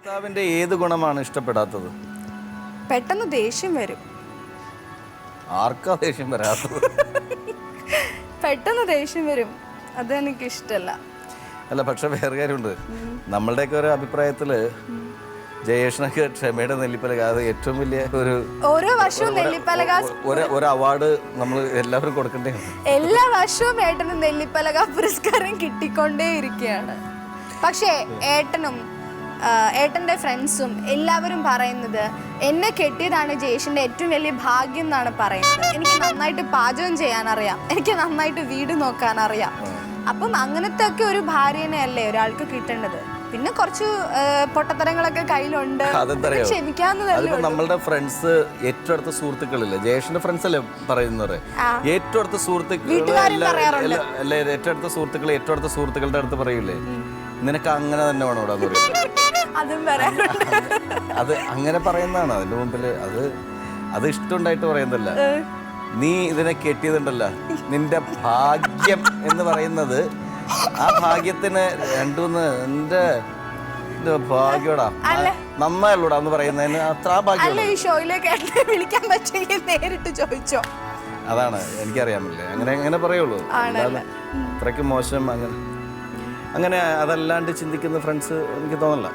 ഭർത്താവിന്റെ ഏത് ഗുണമാണ് ഇഷ്ടപ്പെടാത്തത്? പെട്ടെന്ന് ദേഷ്യം വരും. ആർക്കാ ദേഷ്യം വരാത്തത്? പെട്ടെന്ന് ദേഷ്യം വരും, അത് എനിക്ക് ഇഷ്ടമല്ല. അല്ല, പക്ഷെ വേറെ കാര്യമുണ്ട്. നമ്മളുടെയൊക്കെ ഒരു അഭിപ്രായത്തില് ജയേഷിനൊക്കെ ക്ഷമയുടെ നെല്ലിപ്പലക അത് ഏറ്റവും വലിയ ഓരോ വർഷവും നെല്ലിപ്പലക ഒരു അവാർഡ് നമ്മൾ എല്ലാവരും കൊടുക്കണ്ടേ. എല്ലാ വർഷവും ഏട്ടന് നെല്ലിപ്പലക പുരസ്കാരം കിട്ടിക്കൊണ്ടേ ഇരിക്കുകയാണ്. പക്ഷേ ഏട്ടൻ്റെ ഫ്രണ്ട്സും എല്ലാവരും പറയുന്നത് എന്നെ കെട്ടിയതാണ് ജയേഷിൻ്റെ ഏറ്റവും വലിയ ഭാഗ്യം എന്നാണ് പറയുന്നത്. എനിക്ക് നന്നായിട്ട് പാചകം ചെയ്യാനറിയാം, എനിക്ക് നന്നായിട്ട് വീട് നോക്കാനറിയാം. അപ്പം അങ്ങനത്തെ ഒക്കെ ഒരു ഭാര്യനെ അല്ലേ ഒരാൾക്ക് കിട്ടേണ്ടത്. പിന്നെ കുറച്ച് പൊട്ടത്തരങ്ങളൊക്കെ കയ്യിലുണ്ട്, ക്ഷമിക്കാവുന്നതല്ലേ. നമ്മളുടെ ഫ്രണ്ട്സ്, ഏറ്റവും അടുത്ത സുഹൃത്തുക്കളില്ലേ, ജയേഷിന്റെ ഫ്രണ്ട്സ് അല്ലേ പറയുന്നത്, ഏറ്റവും അടുത്ത സുഹൃത്തുക്കൾ, ഏറ്റവും അടുത്ത സുഹൃത്തുക്കൾ ഏറ്റവും അടുത്ത സുഹൃത്തുക്കളുടെ അടുത്ത് പറയൂലേ, നിനക്ക് അങ്ങനെ തന്നെ വേണം ഇവിടെ എന്ന് പറയും. അതും പറയാറുണ്ട്. അത് അങ്ങനെ പറയുന്നതാണ് അതിന്റെ മുമ്പിൽ. അത് ഇഷ്ടമുണ്ടായിട്ട് പറയുന്നതല്ല. നീ ഇതിനെ കെട്ടിയതുണ്ടല്ല, നിന്റെ ഭാഗ്യം എന്ന് പറയുന്നത്, ആ ഭാഗ്യത്തിന് രണ്ടൂന്ന് എന്റെ ഭാഗ്യടാ നന്നായുള്ളൂടാ എന്ന് പറയുന്നതിന് അത്ര ഭാഗ്യം. ഈ ഷോയിലേക്ക് വിളിക്കാൻ പറ്റുമെങ്കിൽ നേരിട്ട് ചോദിച്ചോ. അതാണ് എനിക്കറിയാൻ പറ്റില്ല, അങ്ങനെ പറയുള്ളൂ. അത്രയ്ക്ക് മോശം അങ്ങനെ അതല്ലാണ്ട് ചിന്തിക്കുന്ന ഫ്രണ്ട്സ് എനിക്ക് തോന്നില്ല.